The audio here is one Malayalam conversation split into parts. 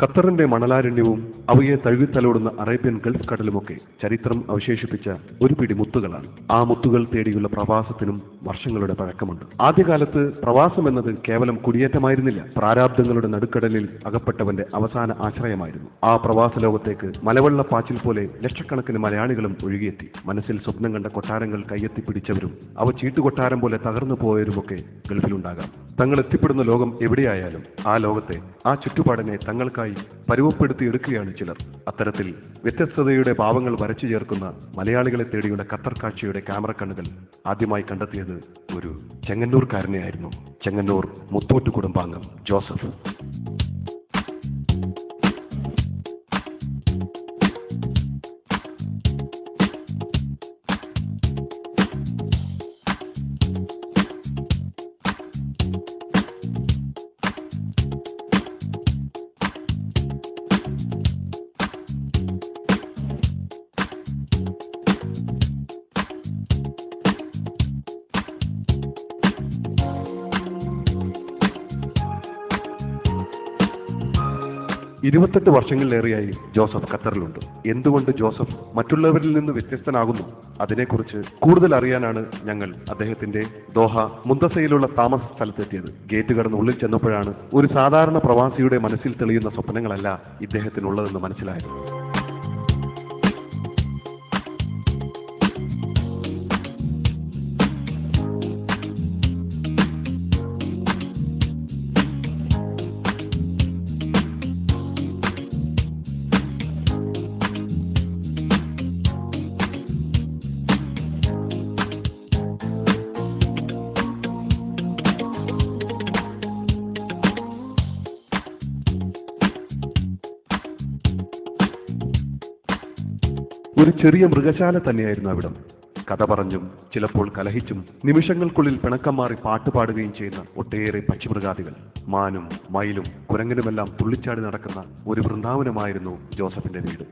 ഖത്തറിന്റെ മണലാരണ്യവും അവയെ തഴുകിത്തലോടുന്ന അറേബ്യൻ ഗൾഫ് കടലുമൊക്കെ ചരിത്രം അവശേഷിപ്പിച്ച ഒരു പിടി മുത്തുകളാണ്. ആ മുത്തുകൾ തേടിയുള്ള പ്രവാസത്തിനും വർഷങ്ങളുടെ പഴക്കമുണ്ട്. ആദ്യകാലത്ത് പ്രവാസം എന്നത് കേവലം കുടിയേറ്റമായിരുന്നില്ല, പ്രാരാബ്ദങ്ങളുടെ നടുക്കടലിൽ അകപ്പെട്ടവന്റെ അവസാന ആശ്രയമായിരുന്നു. ആ പ്രവാസ ലോകത്തേക്ക് മലവെള്ളപ്പാച്ചിൽ പോലെ ലക്ഷക്കണക്കിന് മലയാളികളും ഒഴുകിയെത്തി. മനസ്സിൽ സ്വപ്നം കണ്ട കൊട്ടാരങ്ങൾ കയ്യെത്തിപ്പിടിച്ചവരും അവ ചീട്ടുകൊട്ടാരം പോലെ തകർന്നു പോയവരുമൊക്കെ ഗൾഫിലുണ്ടാകാം. തങ്ങൾ എത്തിപ്പെടുന്ന ലോകം എവിടെയായാലും ആ ലോകത്തെ, ആ ചുറ്റുപാടിനെ തങ്ങൾക്കായി പരുവപ്പെടുത്തിയെടുക്കുകയാണ് ചിലർ. അത്തരത്തിൽ വ്യത്യസ്തതയുടെ ഭാവങ്ങൾ വരച്ചു ചേർക്കുന്ന മലയാളികളെ തേടിയുള്ള ഖത്തർ കാഴ്ചയുടെ ക്യാമറ കണ്ണുകൾ ആദ്യമായി കണ്ടെത്തിയത് ഒരു ചെങ്ങന്നൂർക്കാരനെയായിരുന്നു. ചെങ്ങന്നൂർ മുത്തോട്ട് കുടുംബാംഗം ജോസഫ്. ഇരുപത്തെട്ട് വർഷങ്ങളിലേറെയായി ജോസഫ് ഖത്തറിലുണ്ട്. എന്തുകൊണ്ട് ജോസഫ് മറ്റുള്ളവരിൽ നിന്ന് വ്യത്യസ്തനാകുന്നു? അതിനെക്കുറിച്ച് കൂടുതൽ അറിയാനാണ് ഞങ്ങൾ അദ്ദേഹത്തിന്റെ ദോഹ മുന്തസയിലുള്ള താമസ സ്ഥലത്തെത്തിയത്. ഗേറ്റ് കടന്ന് ഉള്ളിൽ ചെന്നപ്പോഴാണ് ഒരു സാധാരണ പ്രവാസിയുടെ മനസ്സിൽ തെളിയുന്ന സ്വപ്നങ്ങളല്ല ഇദ്ദേഹത്തിനുള്ളതെന്ന് മനസ്സിലായത്. ഒരു ചെറിയ മൃഗശാല തന്നെയായിരുന്നു അവിടം. കഥ പറഞ്ഞും ചിലപ്പോൾ കലഹിച്ചും നിമിഷങ്ങൾക്കുള്ളിൽ പിണക്കം മാറി പാട്ടുപാടുകയും ചെയ്യുന്ന ഒട്ടേറെ പക്ഷിമൃഗാദികൾ, മാനും മയിലും കുരങ്ങനുമെല്ലാം തുള്ളിച്ചാടി നടക്കുന്ന ഒരു വൃന്ദാവനമായിരുന്നു ജോസഫിന്റെ വീട്.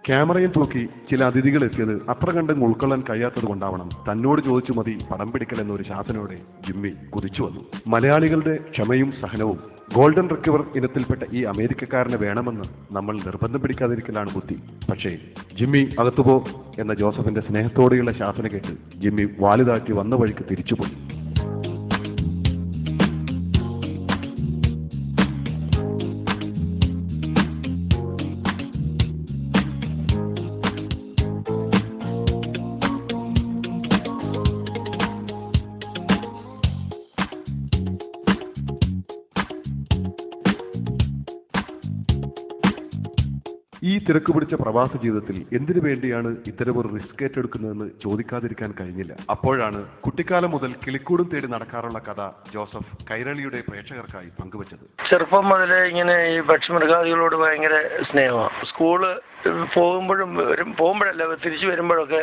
ക്യാമറയിൽ തൂക്കി ചില അതിഥികൾ എത്തിയത് അത്ര കണ്ടങ്ങ് ഉൾക്കൊള്ളാൻ കഴിയാത്തത് കൊണ്ടാവണം തന്നോട് ചോദിച്ചു മതി പടം പിടിക്കൽ എന്നൊരു ശാസനയോടെ ജിമ്മി കുതിച്ചു വന്നു. മലയാളികളുടെ ക്ഷമയും സഹനവും ഗോൾഡൻ റിക്കവർ ഇനത്തിൽപ്പെട്ട ഈ അമേരിക്കക്കാരനെ വേണമെന്ന് നമ്മൾ നിർബന്ധം പിടിക്കാതിരിക്കലാണ് ബുദ്ധി. പക്ഷേ ജിമ്മി അകത്തുപോ എന്ന ജോസഫിന്റെ സ്നേഹത്തോടെയുള്ള ശാസന കേട്ട് ജിമ്മി വാലുതാക്കി വന്ന വഴിക്ക് തിരിച്ചുപോയി. ഈ തിരക്ക് പിടിച്ച പ്രവാസ ജീവിതത്തിൽ എന്തിനു വേണ്ടിയാണ് ഇത്തരമൊരു റിസ്ക് ഏറ്റെടുക്കുന്നതെന്ന് ചോദിക്കാതിരിക്കാൻ കഴിഞ്ഞില്ല. അപ്പോഴാണ് കുട്ടിക്കാലം മുതൽ കിളിക്കൂടും തേടി നടക്കാറുള്ള കഥ ജോസഫ് കൈരളിയുടെ പ്രേക്ഷകർക്കായി പങ്കുവച്ചത്. ചെറുപ്പം മുതലേ ഇങ്ങനെ ഈ പക്ഷിമൃഗാദികളോട് ഭയങ്കര സ്നേഹമാണ്. സ്കൂള് പോകുമ്പോഴല്ല തിരിച്ചു വരുമ്പോഴൊക്കെ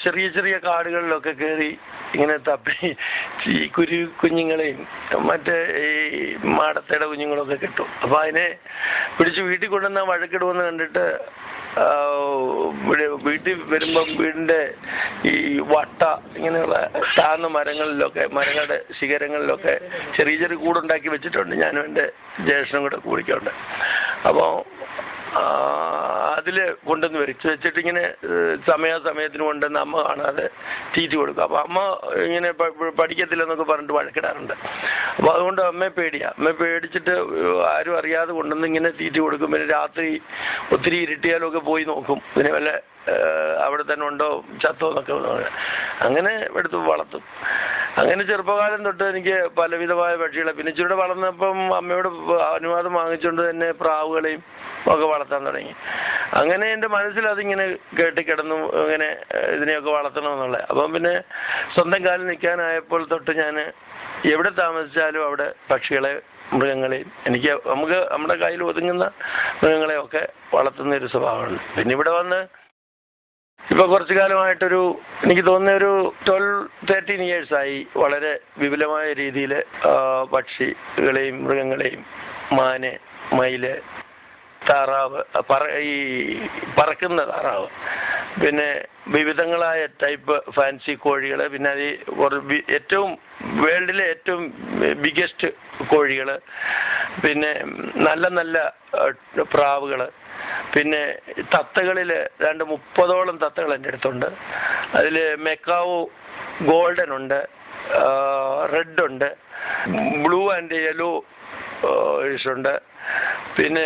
ചെറിയ ചെറിയ കാടുകളിലൊക്കെ കയറി ഇങ്ങനെ തപ്പി ഈ കുഞ്ഞുങ്ങളെയും മറ്റേ ഈ മാടത്തയുടെ കുഞ്ഞുങ്ങളൊക്കെ കിട്ടും. അപ്പോൾ അതിനെ പിടിച്ച് വീട്ടിൽ കൊണ്ടുവന്നാൽ വഴക്കിടുമെന്ന് കണ്ടിട്ട് വീട്ടിൽ വരുമ്പം വീടിൻ്റെ ഈ വട്ട ഇങ്ങനെയുള്ള താഴ്ന്ന മരങ്ങളുടെ ശിഖരങ്ങളിലൊക്കെ ചെറിയ ചെറിയ കൂടുണ്ടാക്കി വെച്ചിട്ടുണ്ട്. ഞാനും എൻ്റെ ജ്യേഷ്ഠനും കൂടെ കൂടിക്കൊണ്ട്. അപ്പോൾ അതിൽ കൊണ്ടുവന്ന് വെച്ചിട്ട് ഇങ്ങനെ സമയത്തിന് കൊണ്ടുവന്ന് അമ്മ കാണാതെ തീറ്റി കൊടുക്കും. അപ്പോൾ അമ്മ ഇങ്ങനെ പഠിക്കത്തില്ലെന്നൊക്കെ പറഞ്ഞിട്ട് വഴക്കിടാറുണ്ട്. അപ്പോൾ അതുകൊണ്ട് അമ്മയെ പേടിച്ചിട്ട് ആരും അറിയാതെ കൊണ്ടുവന്ന് ഇങ്ങനെ തീറ്റി കൊടുക്കും. പിന്നെ രാത്രി ഒത്തിരി ഇരുട്ടിയാലൊക്കെ പോയി നോക്കും, പിന്നെ വല്ല അവിടെ തന്നെ ഉണ്ടോ ചത്തോ എന്നൊക്കെ അങ്ങനെ എടുത്ത് വളർത്തും. അങ്ങനെ ചെറുപ്പകാലം തൊട്ട് എനിക്ക് പലവിധമായ പക്ഷികളെ, പിന്നെ ഇച്ചിരി വളർന്നപ്പം അമ്മയോട് അനുവാദം വാങ്ങിച്ചുകൊണ്ട് തന്നെ പ്രാവുകളെയും ഒക്കെ വളർത്താൻ തുടങ്ങി. അങ്ങനെ എൻ്റെ മനസ്സിൽ അതിങ്ങനെ കിടന്നു ഇങ്ങനെ ഇതിനെയൊക്കെ വളർത്തണമെന്നുള്ളത്. അപ്പം പിന്നെ സ്വന്തം കാലിൽ നിൽക്കാനായപ്പോൾ തൊട്ട് ഞാൻ എവിടെ താമസിച്ചാലും അവിടെ പക്ഷികളെ, മൃഗങ്ങളെയും നമുക്ക് നമ്മുടെ കയ്യിൽ ഒതുങ്ങുന്ന മൃഗങ്ങളെയൊക്കെ വളർത്തുന്ന ഒരു സ്വഭാവമുണ്ട്. പിന്നെ ഇവിടെ വന്ന് ഇപ്പോൾ കുറച്ചു കാലമായിട്ടൊരു എനിക്ക് തോന്നുന്ന ഒരു 12-13 ഇയേഴ്സായി വളരെ വിപുലമായ രീതിയിൽ പക്ഷികളെയും മൃഗങ്ങളെയും, മാന്, മയില്, താറാവ്, ഈ പറക്കുന്ന താറാവ്, പിന്നെ വിവിധങ്ങളായ ടൈപ്പ് ഫാൻസി കോഴികൾ, പിന്നെ അത് ഏറ്റവും വേൾഡിലെ ഏറ്റവും ബിഗ്ഗസ്റ്റ് കോഴികൾ, പിന്നെ നല്ല നല്ല പ്രാവുകൾ, പിന്നെ തത്തകളിൽ 30ഓളം തത്തകൾ എൻ്റെ അടുത്തുണ്ട്. അതിൽ മെക്കാവോ ഗോൾഡൻ ഉണ്ട്, റെഡ് ഉണ്ട്, ബ്ലൂ ആൻഡ് യെല്ലോ ഉണ്ട്. പിന്നെ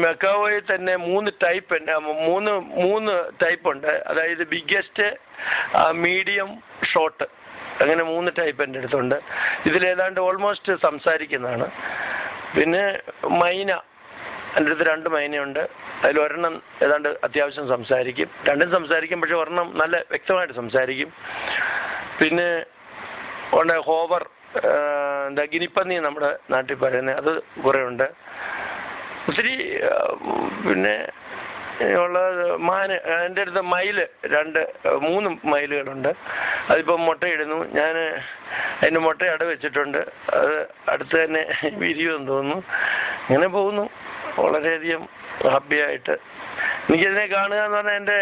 മെക്കാവോയിൽ തന്നെ 3 ടൈപ്പ് മൂന്ന് ടൈപ്പ് ഉണ്ട്. അതായത് ബിഗ്ഗസ്റ്റ്, മീഡിയം, ഷോർട്ട്, അങ്ങനെ 3 ടൈപ്പ് എൻ്റെ അടുത്തുണ്ട്. ഇതിലേതാണ്ട് ഓൾമോസ്റ്റ് സംസാരിക്കുന്നതാണ്. പിന്നെ മൈന, എൻ്റെ അടുത്ത് 2 മൈനയുണ്ട്. അതിൽ ഒരെണ്ണം ഏതാണ്ട് അത്യാവശ്യം സംസാരിക്കും, 2ഉം സംസാരിക്കും, പക്ഷെ ഒരെണ്ണം നല്ല വ്യക്തമായിട്ട് സംസാരിക്കും. പിന്നെ ഉണ്ട് ഹോവർ, ഗിനിപ്പന്നി നമ്മുടെ നാട്ടിൽ പറയുന്നത്, അത് കുറേ ഉണ്ട്. ഒത്തിരി പിന്നെ ഉള്ള മാന്, എൻ്റെ അടുത്ത് മയിൽ 3 മയിലുകളുണ്ട്. അതിപ്പം മുട്ടയിടുന്നു. ഞാൻ അതിൻ്റെ മുട്ട വെച്ചിട്ടുണ്ട്. അത് അടുത്ത് തന്നെ വിരിയുമെന്ന് തോന്നുന്നു. ഇങ്ങനെ പോകുന്നു വളരെയധികം ഹാപ്പിയായിട്ട്. എനിക്കിതിനെ കാണുക എന്ന് പറഞ്ഞാൽ എൻ്റെ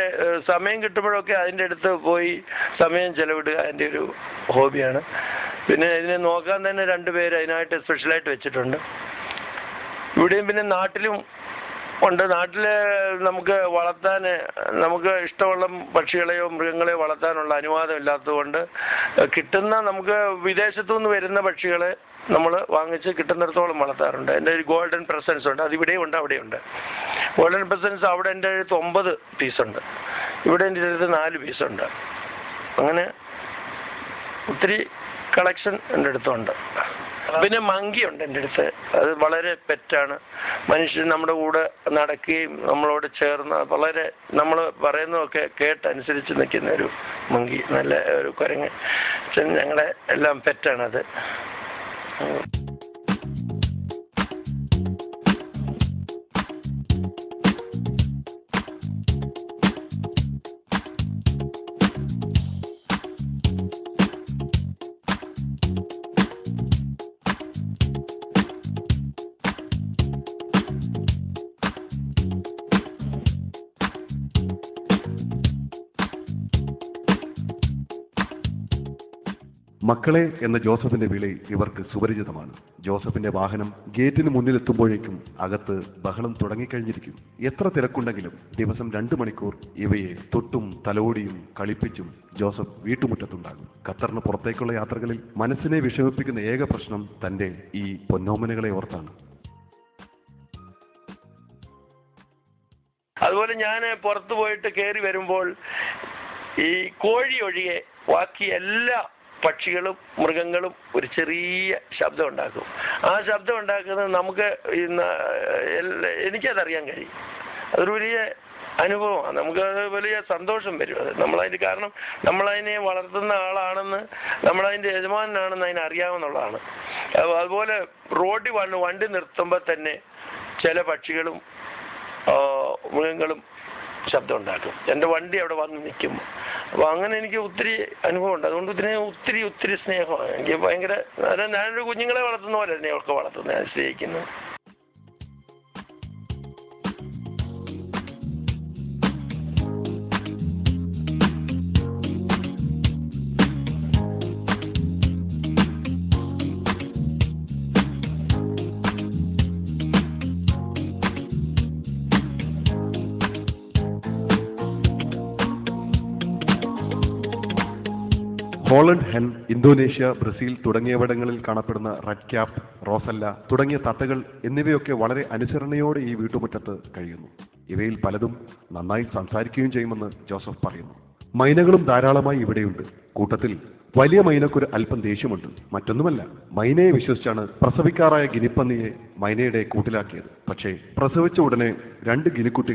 സമയം കിട്ടുമ്പോഴൊക്കെ അതിൻ്റെ അടുത്ത് പോയി സമയം ചെലവിടുക എൻ്റെ ഒരു ഹോബിയാണ്. പിന്നെ ഇതിനെ നോക്കാൻ തന്നെ 2 പേര് അതിനായിട്ട് സ്പെഷ്യലായിട്ട് വെച്ചിട്ടുണ്ട്. ഇവിടെയും പിന്നെ നാട്ടിലും ഉണ്ട്. നാട്ടിൽ നമുക്ക് വളർത്താൻ, നമുക്ക് ഇഷ്ടമുള്ള പക്ഷികളെയോ മൃഗങ്ങളെയോ വളർത്താനുള്ള അനുവാദം ഇല്ലാത്തതുകൊണ്ട് കിട്ടുന്ന, നമുക്ക് വിദേശത്തു നിന്ന് വരുന്ന പക്ഷികളെ നമ്മൾ വാങ്ങിച്ച് കിട്ടുന്നിടത്തോളം വളർത്താറുണ്ട്. എൻ്റെ ഒരു ഗോൾഡൻ പ്രസൻസ് ഉണ്ട്, അതിവിടെയും ഉണ്ട്, അവിടെയുണ്ട്. ഗോൾഡൻ പ്രസൻസ് അവിടെ എൻ്റെ അടുത്ത് 9 പീസുണ്ട്, ഇവിടെ എൻ്റെ അടുത്ത് 4 പീസുണ്ട്. അങ്ങനെ ഒത്തിരി കളക്ഷൻ എൻ്റെ അടുത്തുണ്ട്. പിന്നെ മങ്കി ഉണ്ട് എൻ്റെ അടുത്ത്. അത് വളരെ പെറ്റാണ്. മനുഷ്യൻ നമ്മുടെ കൂടെ നടക്കുകയും നമ്മളോട് ചേർന്ന് വളരെ നമ്മൾ പറയുന്നതൊക്കെ കേട്ടനുസരിച്ച് നിൽക്കുന്ന ഒരു മങ്കി, നല്ല ഒരു കുരങ്ങ്. ഞങ്ങളുടെ എല്ലാം പെറ്റാണത്. മക്കളെ എന്ന ജോസഫിന്റെ വിളി ഇവർക്ക് സുപരിചിതമാണ്. ജോസഫിന്റെ വാഹനം ഗേറ്റിന് മുന്നിലെത്തുമ്പോഴേക്കും അകത്ത് ബഹളം തുടങ്ങിക്കഴിഞ്ഞിരിക്കും. എത്ര തിരക്കുണ്ടെങ്കിലും ദിവസം 2 മണിക്കൂർ ഇവയെ തൊട്ടും തലോടിയും കളിപ്പിച്ചും ജോസഫ് വീട്ടുമുറ്റത്തുണ്ടാകും. ഖത്തറിന് പുറത്തേക്കുള്ള യാത്രകളിൽ മനസ്സിനെ വിഷമിപ്പിക്കുന്ന ഏക പ്രശ്നം തന്റെ ഈ പൊന്നോമനകളെ ഓർത്താണ്. അതുപോലെ ഞാൻ പുറത്തു പോയിട്ട് കയറി വരുമ്പോൾ ഈ കോഴി ഒഴികെ ബാക്കി എല്ലാ പക്ഷികളും മൃഗങ്ങളും ഒരു ചെറിയ ശബ്ദം ഉണ്ടാക്കും. ആ ശബ്ദം ഉണ്ടാക്കുന്നത് നമുക്ക് എനിക്കതറിയാൻ കഴിയും. അതൊരു വലിയ അനുഭവമാണ്. നമുക്കത് വലിയ സന്തോഷം വരും. അത് നമ്മളതിന് കാരണം നമ്മളതിനെ വളർത്തുന്ന ആളാണെന്ന്, നമ്മളതിൻ്റെ യജമാനാണെന്ന് അതിനറിയാമെന്നുള്ളതാണ്. അതുപോലെ റോഡിൽ വണ്ടി നിർത്തുമ്പോൾ തന്നെ ചില പക്ഷികളും മൃഗങ്ങളും ശബ്ദം ഉണ്ടാക്കും. എൻ്റെ വണ്ടി അവിടെ വന്ന് നിൽക്കും. അപ്പോൾ അങ്ങനെ എനിക്ക് ഒത്തിരി അനുഭവമുണ്ട്. അതുകൊണ്ട് ഇതിനെ ഒത്തിരി സ്നേഹമാണ് എനിക്ക്. ഭയങ്കര, ഞാനൊരു കുഞ്ഞുങ്ങളെ വളർത്തുന്ന പോലെ തന്നെ ഒക്കെ വളർത്തുന്നത്, ഞാൻ സ്നേഹിക്കുന്നു. ഹോളണ്ട് ഹെൻ, ഇന്തോനേഷ്യ, ബ്രസീൽ തുടങ്ങിയവിടങ്ങളിൽ കാണപ്പെടുന്ന റെഡ് ക്യാപ്പ്, റോസല്ല തുടങ്ങിയ തത്തകൾ എന്നിവയൊക്കെ വളരെ അനുസരണയോടെ ഈ വീട്ടുമുറ്റത്ത് കഴിയുന്നു. ഇവയിൽ പലതും നന്നായി സംസാരിക്കുകയും ചെയ്യുമെന്ന് ജോസഫ് പറയുന്നു. മൈനകളും ധാരാളമായി ഇവിടെയുണ്ട്. കൂട്ടത്തിൽ വലിയ മൈനക്കൊരു അല്പം ദേഷ്യമുണ്ട്. മറ്റൊന്നുമല്ല, മൈനയെ വിശ്വസിച്ചാണ് പ്രസവിക്കാറായ ഗിനിപ്പന്നിയെ മൈനയുടെ കൂട്ടിലാക്കിയത്. പക്ഷേ പ്രസവിച്ച ഉടനെ 2 ഗിനിക്കുട്ടി